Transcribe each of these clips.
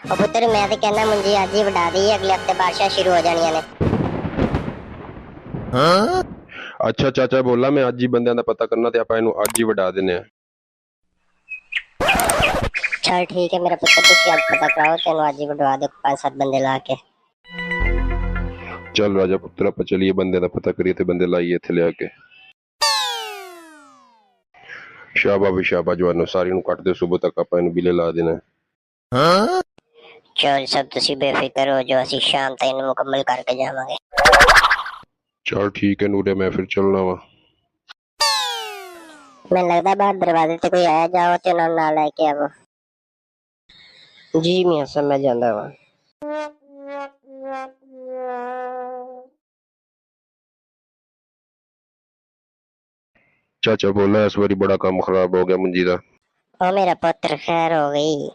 ਉਹ ਪੁੱਤਰ ਮੈਂ ਤੇ ਕਹਿੰਦਾ ਮੁੰਜੀ ਅੱਜ ਹੀ ਵਡਾ ਦਈਏ, ਅਗਲੇ ਹਫਤੇ ਬਾਰਿਸ਼ਾਂ ਸ਼ੁਰੂ ਹੋ ਜਾਣੀਆਂ ਨੇ। ਅੱਛਾ ਚਾਚਾ ਬੋਲਾ ਮੈਂ ਅੱਜ ਹੀ ਬੰਦਿਆਂ ਦਾ ਪਤਾ ਕਰਨਾ ਤੇ ਆਪਾਂ ਇਹਨੂੰ ਅੱਜ ਹੀ ਵਡਾ ਦਿੰਨੇ ਆ। ਚਲ ਠੀਕ ਹੈ ਮੇਰਾ ਪੁੱਤਰ, ਤੁਸੀਂ ਅੱਜ ਪਤਾ ਕਰਾਓ, ਤੈਨੂੰ ਅੱਜ ਹੀ ਵਡਵਾ ਦਿਓ 5-7 ਬੰਦੇ ਲਾ ਕੇ। ਚੱਲ ਰਾਜਾ ਪੁੱਤਰ ਆਪਾਂ ਚਲੀਏ ਬੰਦਿਆਂ ਦਾ ਪਤਾ ਕਰੀਏ ਤੇ ਬੰਦੇ ਲਾਈਏ ਇੱਥੇ ਲਿਆ ਕੇ। ਸ਼ਾਬਾ ਵੀ ਸ਼ਾਬਾ ਜਵਾਨੋ, ਸਾਰੀ ਨੂੰ ਕੱਟ ਦਿਓ, ਸਵੇਰ ਤੱਕ ਆਪਾਂ ਇਹਨੂੰ ਬਿਲੇ ਲਾ ਦੇਣਾ। ਚਲ ਸਭ ਤੁਸੀਂ ਬੇਫਿਕਰ ਹੋ ਜਾਓ, ਅਸੀਂ ਸ਼ਾਮ ਤੱਕ ਇਹਨੂੰ ਮੁਕੰਮਲ ਕਰਕੇ ਜਾਵਾਂਗੇ। ਚਲ ਠੀਕ ਹੈ ਨੂਰੇ, ਮੈਂ ਫਿਰ ਚੱਲਣਾ ਵਾ। ਮੈਨੂੰ ਲੱਗਦਾ ਬਾਹਰ ਦਰਵਾਜ਼ੇ ਤੇ ਕੋਈ ਆਇਆ, ਜਾਓ ਤੇ ਉਹਨਾਂ ਨੂੰ ਨਾਲ ਲੈ ਕੇ ਆਵੋ। ਜੀ ਮੀਆਂ ਸਾਹਿਬ ਮੈਂ ਜਾਂਦਾ ਵਾ। ਚਾਚਾ ਬੋਲਾ ਇਸ ਵਾਰੀ ਬੜਾ ਕੰਮ ਖਰਾਬ ਹੋ ਗਿਆ ਮੁੰਜੀ ਦਾ। ਉਹ ਮੇਰਾ ਪੁੱਤਰ ਖੈਰ ਹੋ ਗਈ।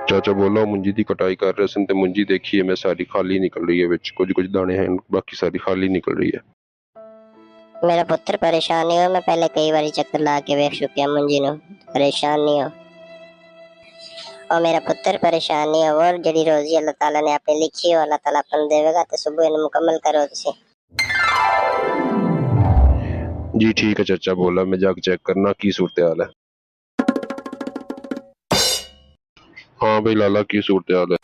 ਚਾਚਾ ਬੋਲਾ ਮੁੰਜੀ ਦੀ ਕਟਾਈ ਕਰ ਰਹੇ ਸਨ ਤੇ ਮੁੰਜੀ ਦੇਖੀਏ ਮੈਂ ਸਾਰੀ ਖਾਲੀ ਨਿਕਲ ਰਹੀ ਹੈ, ਵਿੱਚ ਕੁਝ ਕੁਝ ਦਾਣੇ ਹਨ, ਬਾਕੀ ਸਾਰੀ ਖਾਲੀ ਨਿਕਲ ਰਹੀ ਹੈ। ਮੇਰਾ ਪੁੱਤਰ ਪਰੇਸ਼ਾਨ ਨਹੀਂ ਹੋ, ਮੈਂ ਪਹਿਲੇ ਕਈ ਵਾਰੀ ਚੱਕਰ ਲਾ ਕੇ ਵੇਖ ਚੁੱਕਿਆ ਮੁੰਜੀ ਨੂੰ, ਪਰੇਸ਼ਾਨ ਨਹੀਂ ਹੋ। और मेरा पुत्र परेशान नहीं हो, और जड़ी रोजी अल्लाह ताला ने आपने लिखी हो अल्लाह ताला अपन देगा, तो सुबह इन मुकम्मल करो तुसी। जी ठीक है चाचा बोला, मैं जाके चेक करना की सूरत हाल है। हाँ भाई लाला की सूरत हाल है।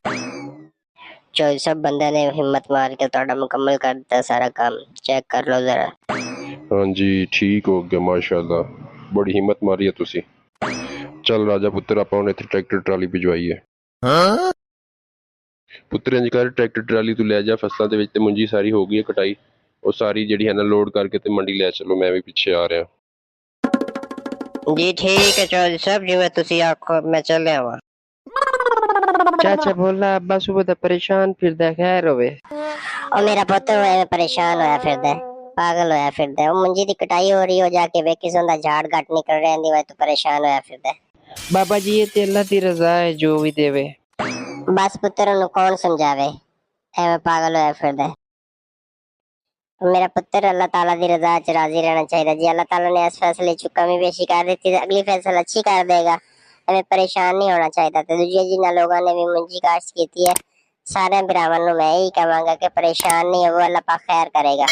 चल सब बंदे ने हिम्मत मार के थोड़ा मुकम्मल कर दिया सारा काम, चेक कर लो जरा। हाँ जी ठीक हो गया माशाल्लाह, बड़ी हिम्मत मारी है तुसी। चल राजा पुत्र आप इतने ट्रैक्टर ट्राली भिजवाई है। पुत्र इंज कर ट्रैक्टर ट्राली तू ले जा, फसलों के विच ते मुंजी सारी हो गई है कटाई, वो सारी जिहड़ी है ना लोड करके ते मंडी ले चलो, मैं भी पीछे आ रहा। जी ठीक है चौधरी साहब, जिवें तुसी आखो मैं चलिया वा। चाचा बोला अब्बा सुबह दा परेशान फिरदा, खैर होवे। और मेरा पुत्र एवें परेशान होया फिरदा है, पागल होया फिरदा है। वो मुंजी दी कटाई हो रही हो, जाके वेखी सुंदा झाड़ घट निकल रहे दी, तो परेशान होया फिरदा है। बाबा जी ये ते अल्लाह दी रजा है, जो भी देवे। बस पुत्र उन्हें कौन समझावे, एवें पागल होया फिरदा है। मेरा पुत्र अल्लाह ताला दी रजा च राजी रहना चाहिए। जी अल्लाह ताला ने इस फैसले च कमी पेशी कर दी थी, अगली फैसला अच्छी कर देगा। हमें परेशान नहीं होना चाहिए। तो दूसरे जिन्होंने लोगों ने भी मुंजी काश्त की है, सारे भरावां नूं मैं यही कहांगा कि परेशान नहीं हो, अल्लाह पाक खैर करेगा।